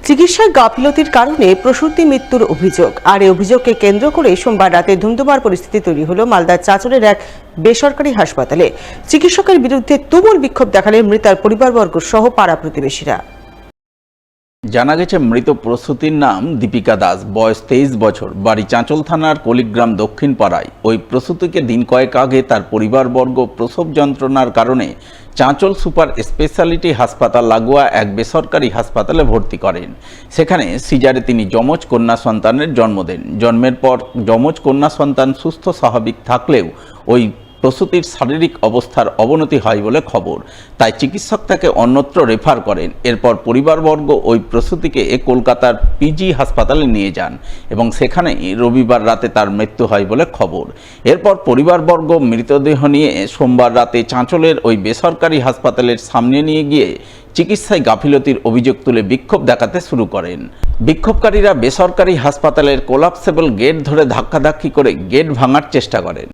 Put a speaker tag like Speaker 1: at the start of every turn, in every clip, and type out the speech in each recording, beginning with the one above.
Speaker 1: চিকিৎসায় গাফিলতির কারণে প্রসূতি মৃত্যুর অভিযোগ, আর এই অভিযোগকে কেন্দ্র করে সোমবার রাতে ধুমধুমার পরিস্থিতি তৈরি হলো মালদার চাঁচলের এক বেসরকারি হাসপাতালে। চিকিৎসকের বিরুদ্ধে তুমুল বিক্ষোভ দেখালেন মৃতার পরিবারবর্গ সহ পাড়া প্রতিবেশীরা।
Speaker 2: জানা গেছে, মৃত প্রসূতির নাম দীপিকা দাস, বয়স 23 বছর, বাড়ি চাঁচল থানার কলিগ্রাম দক্ষিণ পাড়ায়। ওই প্রসূতিকে দিন কয়েক আগে তার পরিবারবর্গ প্রসব যন্ত্রণার কারণে চাঁচল সুপার স্পেশালিটি হাসপাতাল লাগোয়া এক বেসরকারি হাসপাতালে ভর্তি করেন। সেখানে সিজারে তিনি যমজ কন্যা সন্তানের জন্ম দেন। জন্মের পর যমজ কন্যা সন্তান সুস্থ স্বাভাবিক থাকলেও ওই প্রসূতির শারীরিক অবস্থার অবনতি হয় বলে খবর। তাই চিকিৎসক তাকে অন্যত্র রেফার করেন। এরপর পরিবারবর্গ ওই প্রসূতিকে কলকাতার পিজি হাসপাতালে নিয়ে যান এবং সেখানেই রবিবার রাতে তার মৃত্যু হয় বলে খবর। এরপর পরিবারবর্গ মৃতদেহ নিয়ে সোমবার রাতে চাঁচলের ওই বেসরকারি হাসপাতালের সামনে নিয়ে গিয়ে চিকিৎসায় গাফিলতির অভিযোগ তুলে বিক্ষোভ দেখাতে শুরু করেন। বিক্ষোভকারীরা বেসরকারি হাসপাতালের কোলাপসেবল গেট ধরে ধাক্কাধাক্কি করে গেট ভাঙার চেষ্টা করেন।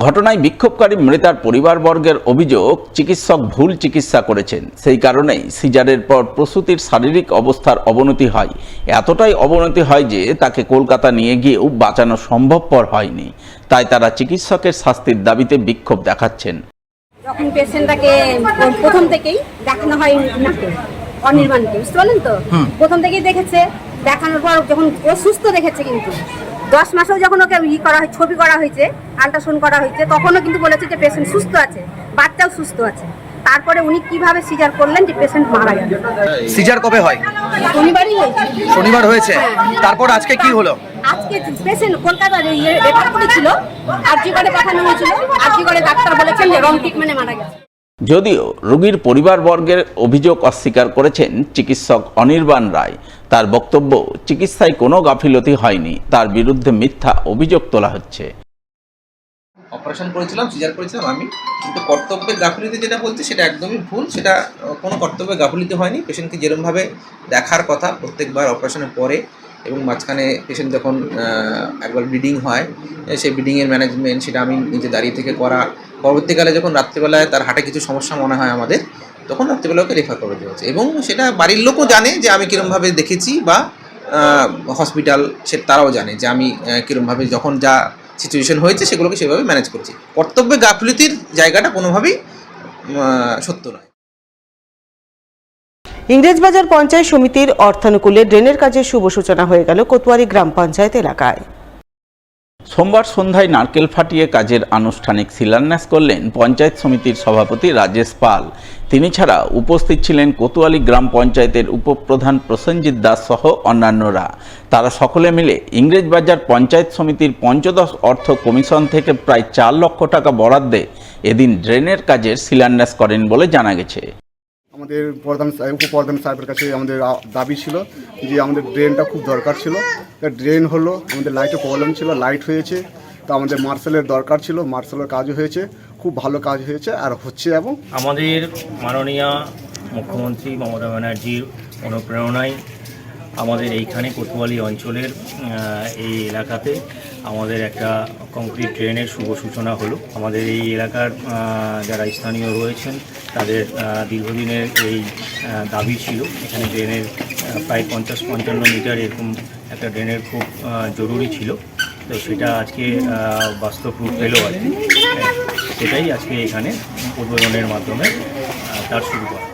Speaker 2: ঘটনায় বিক্ষোভকারী মৃতার পরিবারবর্গের অভিযোগ, চিকিৎসক ভুল চিকিৎসা করেছেন। সেই কারণেই সিজারের পর প্রসূতির শারীরিক অবস্থার অবনতি হয়। এতটাই অবনতি হয় যে তাকে কলকাতা নিয়ে গিয়েও বাঁচানো সম্ভবপর হয়নি। তাই তারা চিকিৎসকের শাস্তির দাবিতে বিক্ষোভ দেখাচ্ছেন।
Speaker 3: যখন পেশেন্টটাকে প্রথম থেকেই দেখানো হয় অনির্বাণকে, বুঝতে পারলেন তো, প্রথম থেকেই দেখেছে, দেখানোর পর যখন ও সুস্থ দেখেছে, কিন্তু 10 মাসেও যখন ওকে করা হয়, ছবি করা হয়েছে, আল্ট্রাসাউন্ড করা হয়েছে, তখনও কিন্তু বলেছে যে পেশেন্ট সুস্থ আছে, বাচ্চাও সুস্থ আছে। তারপরে উনি কিভাবে সিজার করলেন যে পেশেন্ট মারা গেল।
Speaker 4: সিজার কবে হয়?
Speaker 3: শনিবারই হয়েছে।
Speaker 4: শনিবার হয়েছে। তারপর আজকে কি হলো?
Speaker 3: আজকে পেশেন্ট কলকাতার রেফার করেছিল, আরজিকরে পাঠানো হয়েছিল। আরজিকরে ডাক্তার বলেছেন যে রং ট্রিটমেন্টে মারা গেছে।
Speaker 2: যদিও রোগীর পরিবারবর্গের অভিযোগ অস্বীকার করেছেন চিকিৎসক অনির্বাণ রায়। তার বক্তব্য, চিকিৎসায় কোনো গাফিলতি হয়নি, তার বিরুদ্ধে মিথ্যা অভিযোগ তোলা হচ্ছে।
Speaker 5: অপারেশন করেছিলাম, সিজার করেছিলাম আমি, কিন্তু কর্তব্যের গাফিলতি যেটা বলছে সেটা একদমই ভুল। সেটা কোনো কর্তব্যের গাফিলতি হয়নি। পেশেন্টকে যেরকমভাবে দেখার কথা প্রত্যেকবার অপারেশনের পরে এবং মাঝখানে পেশেন্ট যখন একবার ব্লিডিং হয়, সেই ব্লিডিংয়ের ম্যানেজমেন্ট সেটা আমি নিজে দাঁড়িয়ে থেকে করা। পরবর্তীকালে যখন রাত্রিবেলায় তার হার্টে কিছু সমস্যা মনে হয় আমাদের, তখন রাত্রিবেলা ওকে রেফার করে দেওয়া হচ্ছে। এবং সেটা বাড়ির লোকও জানে যে আমি কীরমভাবে দেখেছি, বা হসপিটাল সে তারাও জানে যে আমি কীরমভাবে যখন যা সিচুয়েশন হয়েছে সেগুলোকে সেভাবে ম্যানেজ করছি। কর্তব্যে গাফিলতির জায়গাটা কোনোভাবেই সত্য নয়।
Speaker 1: ইংরেজবাজার পঞ্চায়েত সমিতির অর্থানুকূলে ড্রেনের কাজের শুভ সূচনা হয়ে গেল কোতোয়ালি গ্রাম পঞ্চায়েত এলাকায়।
Speaker 2: সোমবার সন্ধ্যায় নারকেল ফাটিয়ে কাজের আনুষ্ঠানিক শিলান্যাস করলেন পঞ্চায়েত সমিতির সভাপতি রাজেশ পাল। তিনি ছাড়া উপস্থিত ছিলেন কোতোয়ালি গ্রাম পঞ্চায়েতের উপপ্রধান প্রসেনজিৎ দাস সহ অন্যান্যরা। তারা সকলে মিলে ইংরেজবাজার পঞ্চায়েত সমিতির পঞ্চদশ অর্থ কমিশন থেকে প্রায় 4 লক্ষ টাকা বরাদ্দে এদিন ড্রেনের কাজের শিলান্যাস করেন বলে জানা গেছে।
Speaker 6: আমাদের উপপ্রধান সাহেবের কাছে আমাদের দাবি ছিল যে আমাদের ড্রেনটা খুব দরকার ছিল। ড্রেন হলো, আমাদের লাইটের প্রবলেম ছিল, লাইট হয়েছে। তো আমাদের মার্শালের দরকার ছিল, মার্শালের কাজও হয়েছে, খুব ভালো কাজ হয়েছে আর হচ্ছে। এবং
Speaker 7: আমাদের মাননীয় মুখ্যমন্ত্রী মমতা ব্যানার্জির অনুপ্রেরণায় আমাদের এইখানে কোতোয়ালি অঞ্চলের এই এলাকাতে আমাদের একটা কংক্রিট ড্রেনের শুভ সূচনা হলো। আমাদের এই এলাকার যারা স্থানীয় রয়েছেন তাদের দীর্ঘদিনের এই দাবি ছিল, এখানে ড্রেনের প্রায় 50-55 মিটার এরকম একটা ড্রেনের খুব জরুরি ছিল। তো সেটা আজকে বাস্তব রূপ পেল আর কি। সেটাই আজকে এখানে উদ্বোধনের মাধ্যমে তার শুরু করা।